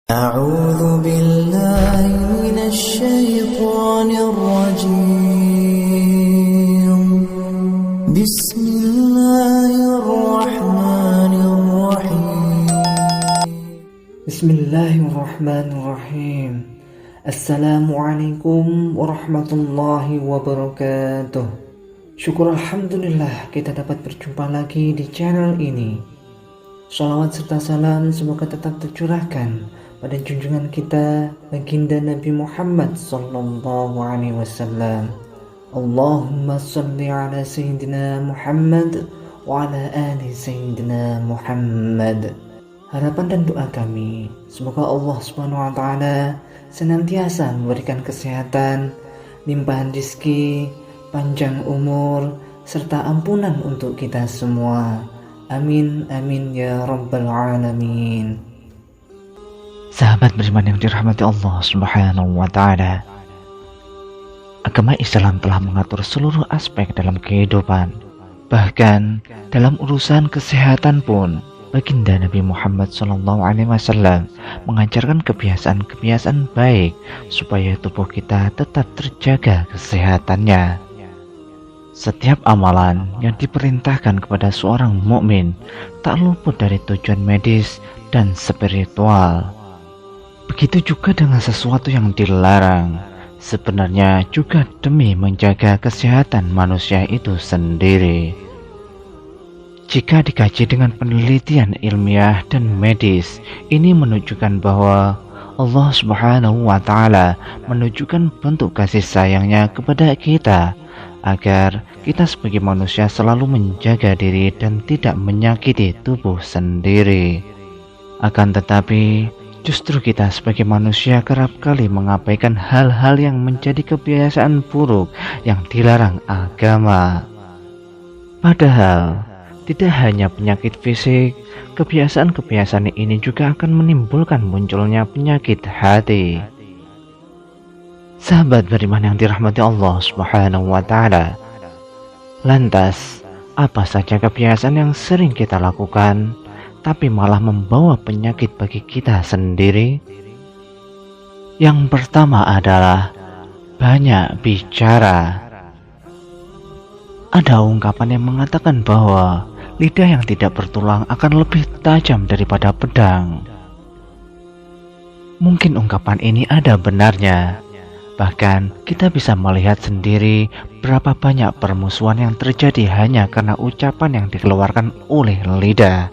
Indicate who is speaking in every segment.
Speaker 1: أعوذ بالله من الشيطان الرجيم بسم الله الرحمن الرحيم
Speaker 2: بسم الله الرحمن الرحيم. Assalamualaikum warahmatullahi wabarakatuh. Syukur alhamdulillah kita dapat berjumpa lagi di channel ini. Shalawat serta salam semoga tetap tercurahkan pada junjungan kita baginda Nabi Muhammad sallallahu alaihi wasallam. Allahumma shalli ala sayyidina Muhammad wa ala ali sayyidina Muhammad. Harapan dan doa kami semoga Allah Subhanahu wa taala senantiasa memberikan kesehatan, limpahan rezeki, panjang umur serta ampunan untuk kita semua. Amin amin ya rabbal alamin.
Speaker 3: Sahabat beriman yang dirahmati Allah Subhanahu wa taala. Agama Islam telah mengatur seluruh aspek dalam kehidupan. Bahkan dalam urusan kesehatan pun baginda Nabi Muhammad SAW mengajarkan kebiasaan-kebiasaan baik supaya tubuh kita tetap terjaga kesehatannya. Setiap amalan yang diperintahkan kepada seorang mukmin tak luput dari tujuan medis dan spiritual. Begitu juga dengan sesuatu yang dilarang, sebenarnya juga demi menjaga kesehatan manusia itu sendiri. Jika dikaji dengan penelitian ilmiah dan medis, ini menunjukkan bahwa Allah Subhanahu wa taala menunjukkan bentuk kasih sayangnya kepada kita agar kita sebagai manusia selalu menjaga diri dan tidak menyakiti tubuh sendiri. Akan tetapi justru kita sebagai manusia kerap kali mengabaikan hal-hal yang menjadi kebiasaan buruk yang dilarang agama. Padahal tidak hanya penyakit fisik, kebiasaan-kebiasaan ini juga akan menimbulkan munculnya penyakit hati. Sahabat beriman yang dirahmati Allah Subhanahu wa taala. Lantas, apa saja kebiasaan yang sering kita lakukan tapi malah membawa penyakit bagi kita sendiri? Yang pertama adalah banyak bicara. Ada ungkapan yang mengatakan bahwa lidah yang tidak bertulang akan lebih tajam daripada pedang. Mungkin ungkapan ini ada benarnya. Bahkan kita bisa melihat sendiri berapa banyak permusuhan yang terjadi hanya karena ucapan yang dikeluarkan oleh lidah.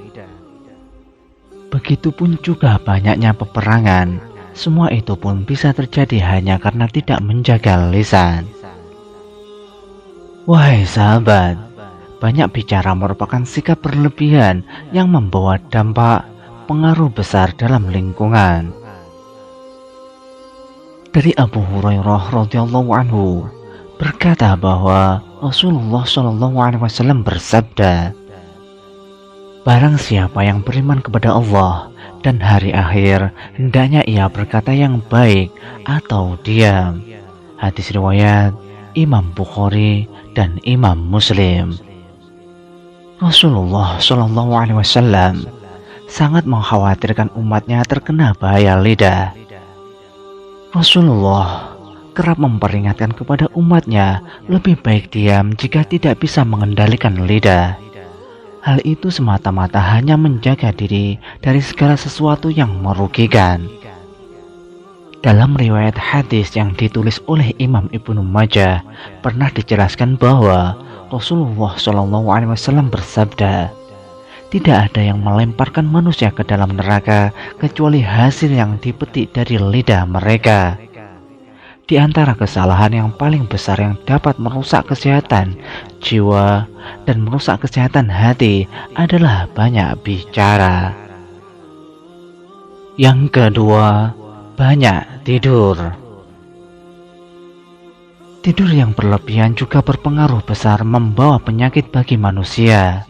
Speaker 3: Begitupun juga banyaknya peperangan. Semua itu pun bisa terjadi hanya karena tidak menjaga lisan. Wahai sahabat, banyak bicara merupakan sikap berlebihan yang membawa dampak pengaruh besar dalam lingkungan. Dari Abu Hurairah radhiyallahu anhu berkata bahwa Rasulullah SAW bersabda, barang siapa yang beriman kepada Allah dan hari akhir, hendaknya ia berkata yang baik atau diam. Hadis riwayat Imam Bukhari dan Imam Muslim. Rasulullah SAW sangat mengkhawatirkan umatnya terkena bahaya lidah. Rasulullah kerap memperingatkan kepada umatnya lebih baik diam jika tidak bisa mengendalikan lidah. Hal itu semata-mata hanya menjaga diri dari segala sesuatu yang merugikan. Dalam riwayat hadis yang ditulis oleh Imam Ibnu Majah pernah dijelaskan bahwa Rasulullah SAW bersabda, tidak ada yang melemparkan manusia ke dalam neraka kecuali hasil yang dipetik dari lidah mereka. Di antara kesalahan yang paling besar yang dapat merusak kesehatan jiwa dan merusak kesehatan hati adalah banyak bicara. Yang kedua, banyak tidur. Tidur yang berlebihan juga berpengaruh besar membawa penyakit bagi manusia.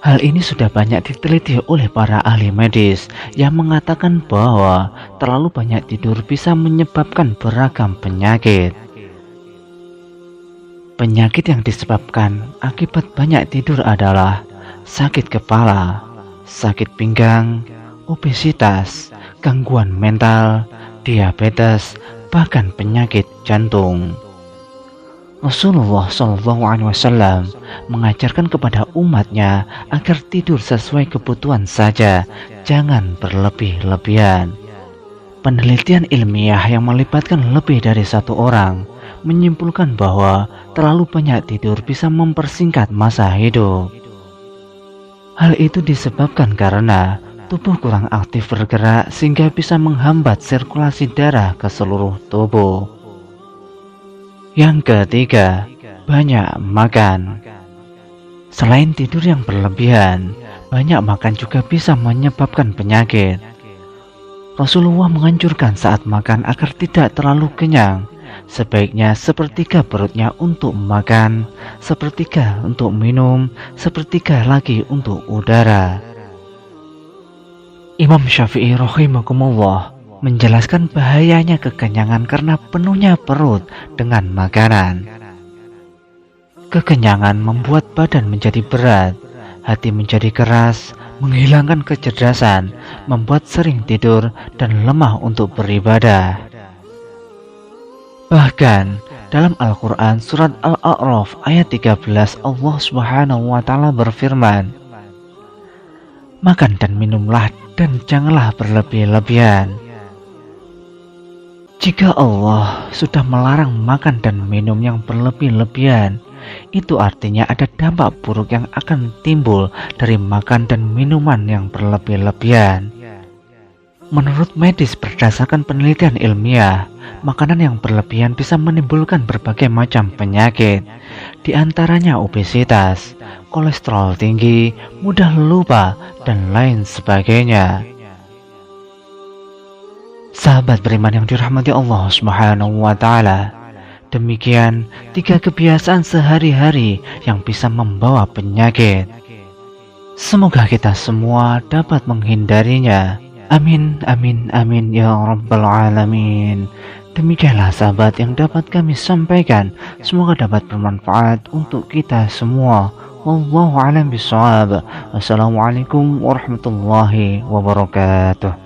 Speaker 3: Hal ini sudah banyak diteliti oleh para ahli medis yang mengatakan bahwa terlalu banyak tidur bisa menyebabkan beragam penyakit. Penyakit yang disebabkan akibat banyak tidur adalah sakit kepala, sakit pinggang, obesitas, gangguan mental, diabetes, bahkan penyakit jantung. Rasulullah SAW mengajarkan kepada umatnya agar tidur sesuai kebutuhan saja, jangan berlebih-lebihan. Penelitian ilmiah yang melibatkan lebih dari satu orang menyimpulkan bahwa terlalu banyak tidur bisa mempersingkat masa hidup. Hal itu disebabkan karena tubuh kurang aktif bergerak sehingga bisa menghambat sirkulasi darah ke seluruh tubuh. Yang ketiga, banyak makan. Selain tidur yang berlebihan, banyak makan juga bisa menyebabkan penyakit. Rasulullah menganjurkan saat makan agar tidak terlalu kenyang. Sebaiknya sepertiga perutnya untuk makan, sepertiga untuk minum, sepertiga lagi untuk udara. Imam Syafi'i rahimakumullah menjelaskan bahayanya kekenyangan karena penuhnya perut dengan makanan. Kekenyangan membuat badan menjadi berat, hati menjadi keras, menghilangkan kecerdasan, membuat sering tidur dan lemah untuk beribadah. Bahkan dalam Al-Quran surat Al-A'raf ayat 13 Allah Subhanahu wa Ta'ala berfirman, "Makan dan minumlah dan janganlah berlebih-lebihan." Jika Allah sudah melarang makan dan minum yang berlebih-lebihan, itu artinya ada dampak buruk yang akan timbul dari makan dan minuman yang berlebih-lebihan. Menurut medis berdasarkan penelitian ilmiah, makanan yang berlebihan bisa menimbulkan berbagai macam penyakit, di antaranya obesitas, kolesterol tinggi, mudah lupa, dan lain sebagainya. Sahabat beriman yang dirahmati Allah Subhanahu wa Ta'ala, demikian 3 kebiasaan sehari-hari yang bisa membawa penyakit. Semoga kita semua dapat menghindarinya. Amin, amin, amin ya Rabbal Alamin. Demikianlah sahabat yang dapat kami sampaikan. Semoga dapat bermanfaat untuk kita semua. Wallahu a'lam bishawab. Wassalamualaikum warahmatullahi wabarakatuh.